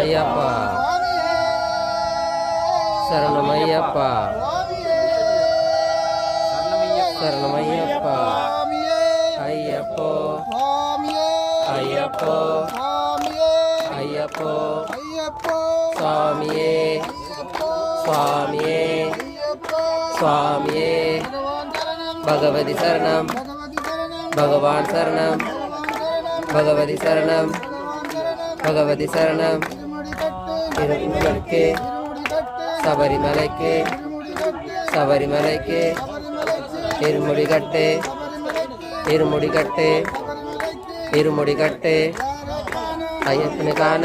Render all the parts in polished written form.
ஐயப்பா சரணமையப்பா சரணமையப்பா ஐயப்போ ஐயப்போ ஐயப்போ சுவாமியே சுவாமியே சுவாமியே பகவதி சரணம் பகவான் சரணம் பகவதி சரணம் பகவதி சரணம் திருமலைக்கு சபரிமலைக்கு சபரிமலைக்கு இருமுடிகட்டு இருமுடிகட்டு இருமுடிகட்டு ஐயப்பனை காண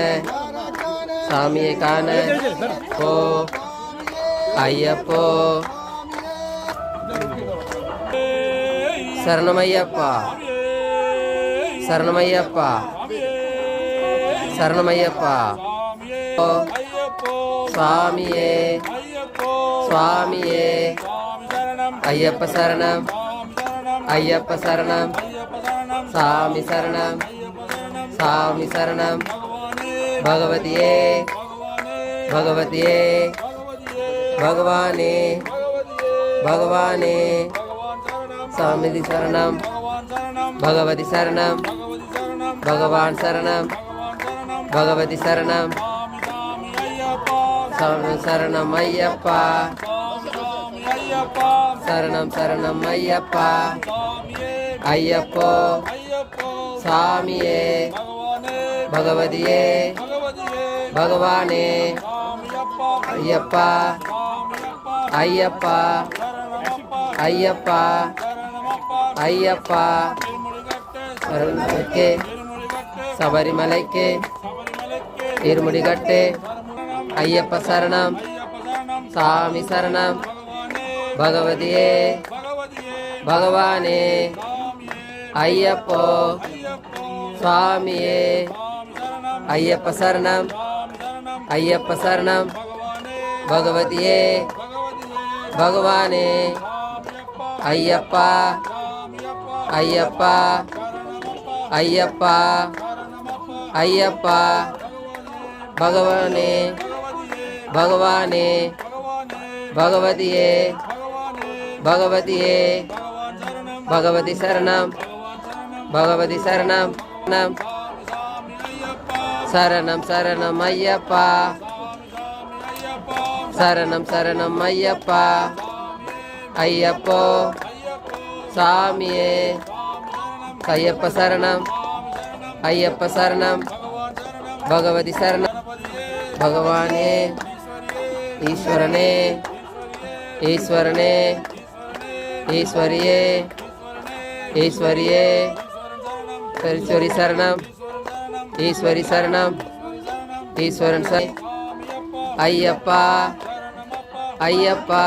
சாமியை காண ஓ ஐயப்போ சரணமையப்பா சரணமையப்பா சரணமையப்பா சுவாமியே சுவாமியே ஐயப்ப சரணம் ஐயப்ப சரணம் சாமி சரணம் சாமி சரணம் பகவதியே பகவதியே பகவானே பகவானே சாமி சரணம் பகவதி சரணம் பகவான் சரணம் பகவதி சரணம் சரணம் ஐயப்பா சரணம் சரணம் ஐயப்பா ஐயப்போ சாமியே பகவதியே பகவானே ஐயப்பா ஐயப்பா ஐயப்பா ஐயப்பா சரணமலைக்கு சபரிமலைக்கு இருமுடிகட்டு ஐயப்ப சரணம் சாமி சரணம் பகவதியே பகவானே ஐயப்போ சுவாமியே ஐயப்ப சரணம் ஐயப்ப சரணம் பகவதியே பகவானே ஐயப்பா ஐயப்பா ஐயப்பா ஐயப்பா பகவானே பகவானே பகவதியே பகவதியே பகவதி சரணம் பகவதி சரணம் சரணம் சரணம் ஐயப்பா சரணம் சரணம் ஐயப்பா ஐயப்போ சாமியே ஐயப்ப சரணம் ஐயப்ப சரணம் பகவதி சரணம் பகவானே ஈஸ்வரனே ஈஸ்வரனே ஈஸ்வரியே ஈஸ்வரியே ஈஸ்வரி சரணம் ஈஸ்வரி சரணம் ஈஸ்வரன் ஐயப்பா ஐயப்பா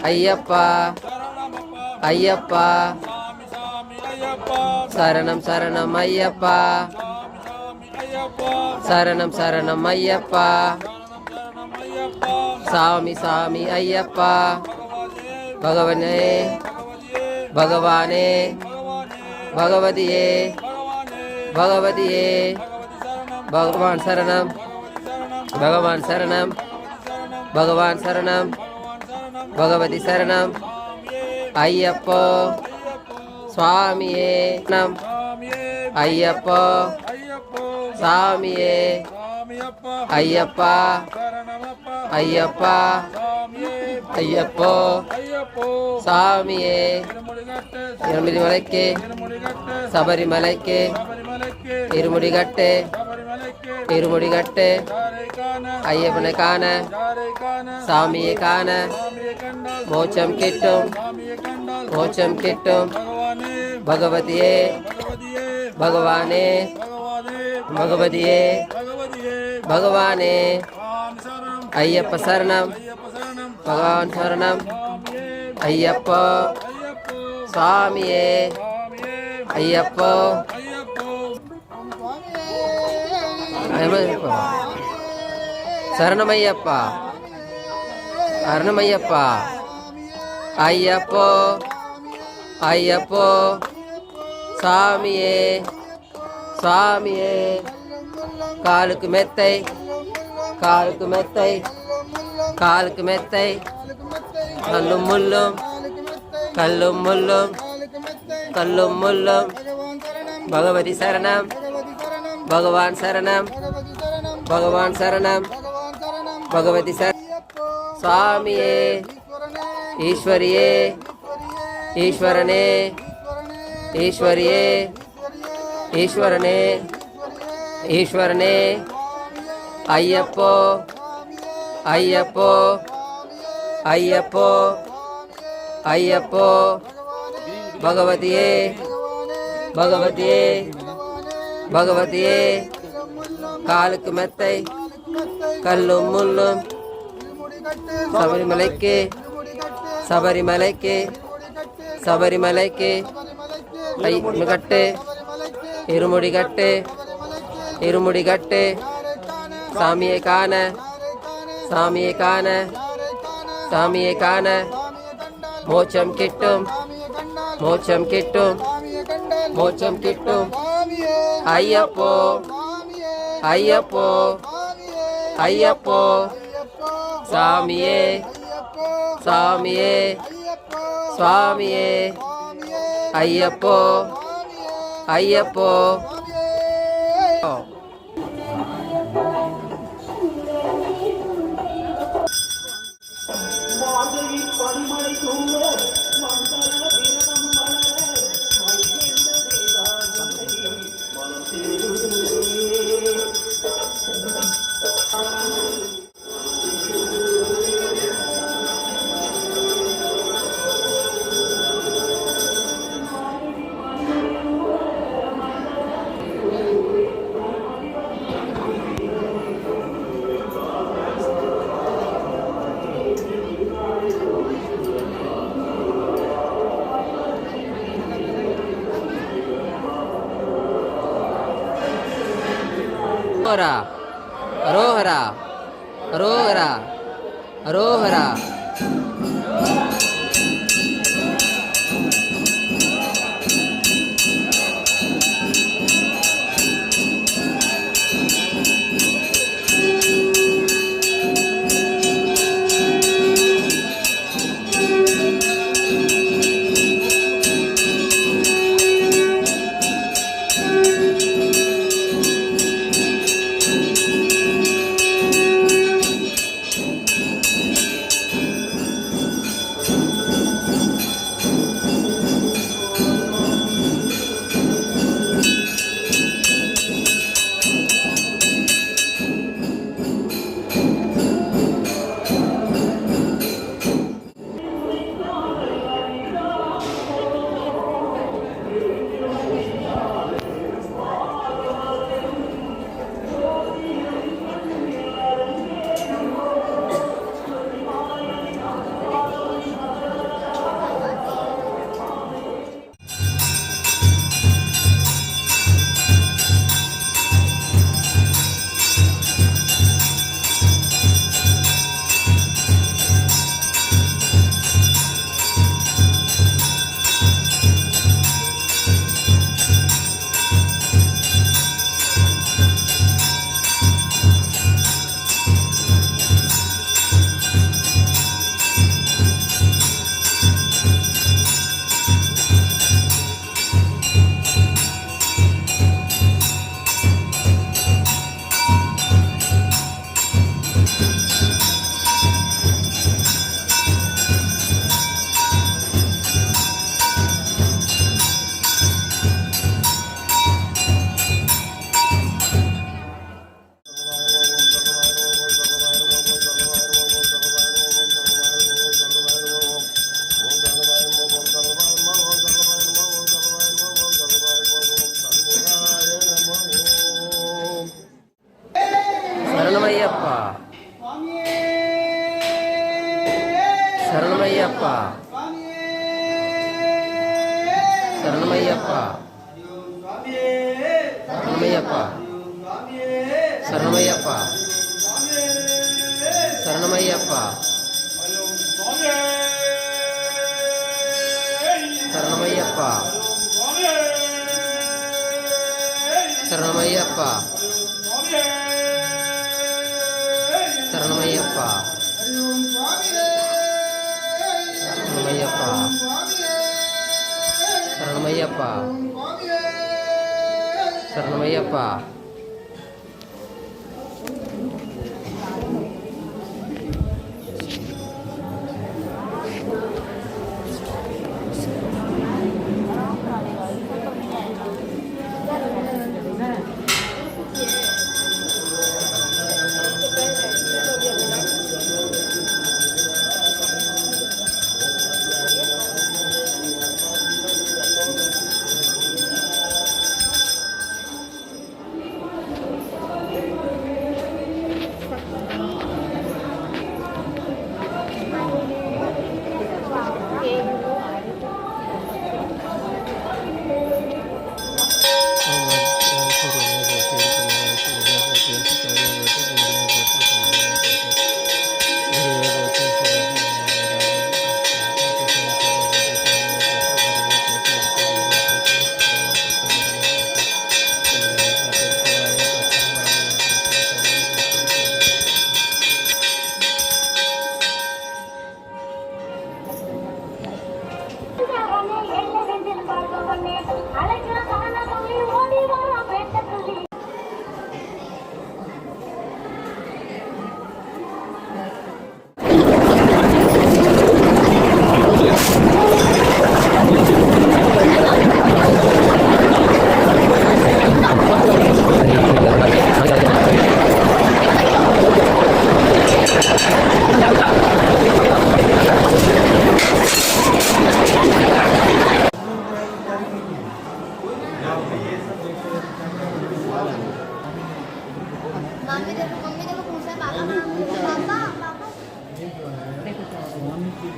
ஐயப்பா ஐயப்பா சரணம் சரணம் ஐயப்பா சரணம் சரணம் ஐயப்பா சாமி சாமி ஐயப்பா பகவனே பகவானே பகவதியே பகவதியே பகவான் சரணம் பகவான் சரணம் பகவான் சரணம் பகவதி சரணம் ஐயப்போ சுவாமியே நம் ஐயப்போ சாமியே ஐயப்பா ஐயப்பா ஐயப்போ சாமியே இருமுடிமலைக்கு சபரிமலைக்கு இருமுடிகட்டு இருமுடிகட்டு ஐயப்பனை காண சாமியை காண மோட்சம் கிட்டும் மோட்சம் கிட்டும் பகவதியே பகவானே பகவதியே பகவானே ஐயப்ப சரணம் பகவான் சரணம் ஐயப்போ சுவாமியே ஐயப்போ சரணமையப்பா அரணமையப்பா ஐயப்போ ஐயப்போ சாமியே சாமியே காலுக்கு மெத்தை காலுக்கு மெத்தை காலுக்கு மெத்தை கல்லும் முள்ளும் கல்லும் முள்ளும் கல்லும் முள்ளும் பகவதி சரணம் பகவான் சரணம் பகவான் சரணம் பகவதி சரணம் சுவாமியே ஈஸ்வரியே ஈஸ்வரனே ஈஸ்வரியே ஈஸ்வரனே ஈஸ்வரனே ஐயப்போ ஐயப்போ ஐயப்போ ஐயப்போ பகவதியே பகவதியே பகவதியே காலுக்கு மெத்தை கல்லும் முள்ளும் சபரிமலைக்கு சபரிமலைக்கு சபரிமலைக்கு கட்டு இருமுடிகட்டு இருமுடிகட்டு சாமியை காண சாமியை காண சாமியை காண மோட்சம் கிட்டும் மோட்சம் கிட்டும் மோட்சம் கிட்டும் ஐயப்போ ஐயப்போ ஐயப்போ சாமியே சாமியே சுவாமியே ஐயப்போ ஐயப்போ அரோஹரா அரோஹரா அரோஹரா சரணமையப்பா சரணமையப்பா சரணமையப்பா சரணமையப்பா சரணமையப்பா சரணமையப்பா சரணமையப்பா சரணமையப்பா சரணமையப்பா சரணமையப்பா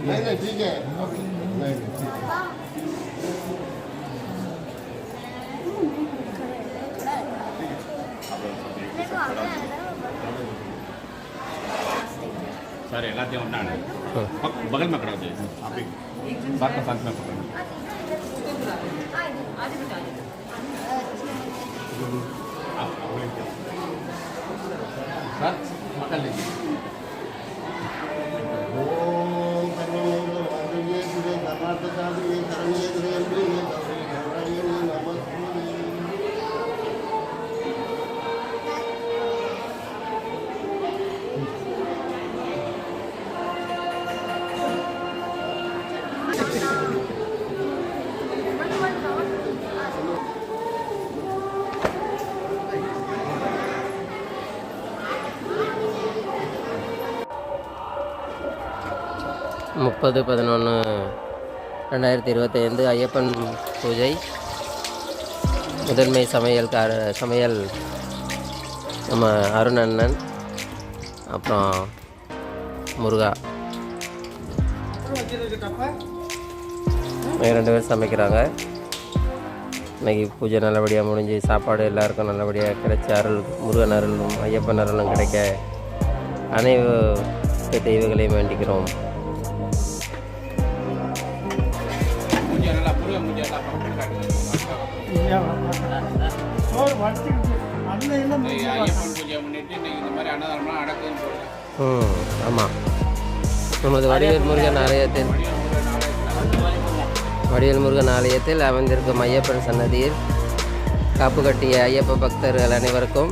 नहीं ठीक है नहीं सर எல்லாத்தையும் ஒண்ணானே बगल में खड़ा हो जाइए आप एक साथ का साथ में पकड़ो आप सर पकड़ लीजिए ओम सर्वमंगल मांगल्ये शिवे सर्वार्थ साधिके शरण्ये त्र्यंबके गौरी नारायणी नमस्ते முப்பது 11/2025 ஐயப்பன் பூஜை முதன்மை சமையல் நம்ம அருண் அண்ணன் அப்புறம் முருகா ரெண்டு பேர் சமைக்கிறாங்க. இன்றைக்கி பூஜை நல்லபடியாக முடிஞ்சு சாப்பாடு எல்லாருக்கும் நல்லபடியாக கிடைச்ச அருள் முருகன் அருளும் ஐயப்பன் அருளும் கிடைக்க அனைத்து தெய்வங்களையும் வேண்டிக்கிறோம். ஆமாம், நமது வடிவேல் முருகன் ஆலயத்தில் அமைந்திருக்கும் ஐயப்பன் சன்னதியில் காப்பு கட்டிய ஐயப்ப பக்தர்கள் அனைவருக்கும்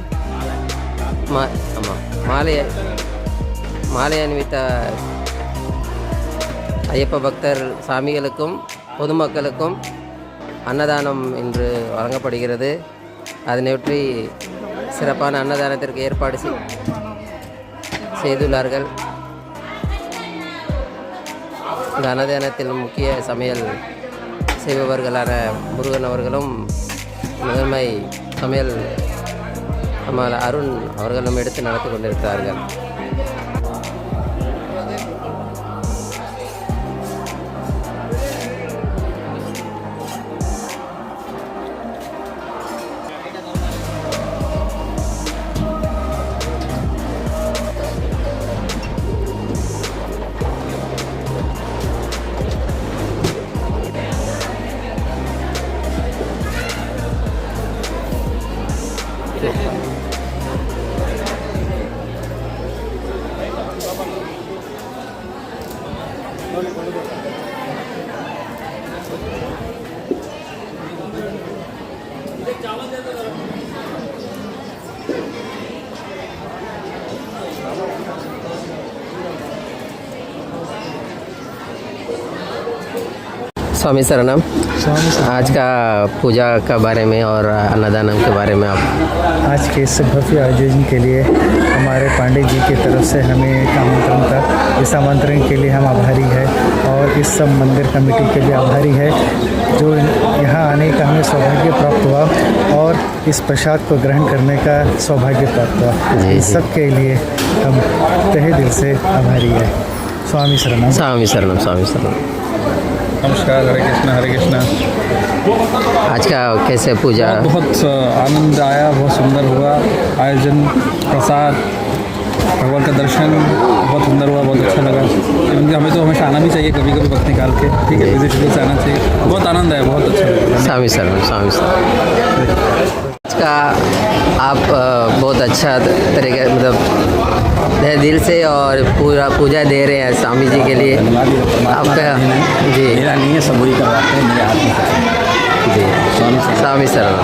மாலை அணிவித்த ஐயப்ப பக்தர் சாமிகளுக்கும் பொதுமக்களுக்கும் அன்னதானம் இன்று வழங்கப்படுகிறது. அதனையொற்றி சிறப்பான அன்னதானத்திற்கு ஏற்பாடு செய்துள்ளார்கள். இந்த அன்னதானத்தில் முக்கிய சமையல் செய்பவர்களான முருகன் அவர்களும் முதன்மை சமையல் நம்ம அருண் அவர்களும் எடுத்து நடத்தி கொண்டிருக்கிறார்கள். स्वामी शरणम। आज का पूजा का बारे में और अन्नदानम के बारे में आप आज के इस भव्य आयोजन के लिए हमारे पांडे जी की तरफ से हमें एक आमंत्रण था। इस आमंत्रण के लिए हम आभारी हैं और इस सब मंदिर कमेटी के लिए आभारी है जो यहाँ आने का हमें सौभाग्य प्राप्त हुआ और इस प्रसाद को ग्रहण करने का सौभाग्य प्राप्त हुआ। इस सब के लिए हम तहे दिल से आभारी है। स्वामी शरणम। स्वामी शरणम, स्वामी शरणम। नमस्कार, हरे कृष्णा हरे कृष्णा। आज का कैसे पूजा? बहुत आनंद आया, बहुत सुंदर हुआ आयोजन, प्रसाद, भगवान का दर्शन बहुत सुंदर हुआ, बहुत अच्छा लगा। क्योंकि हमें तो हमेशा आना भी चाहिए, कभी कभी वक्त निकाल के, ठीक है, बिजी शेड्यूल से आना चाहिए। बहुत आनंद आया, बहुत अच्छा लगा। स्वामी शरणम, स्वामी शरणम। आज का आप बहुत अच्छा तरीके मतलब दिल से और पूरा पूजा दे रहे हैं स्वामी जी के लिए। आपका जी मेरा नहीं है, सब वही करवाते हैं मेरे हाथ में। जी स्वामी शरणम।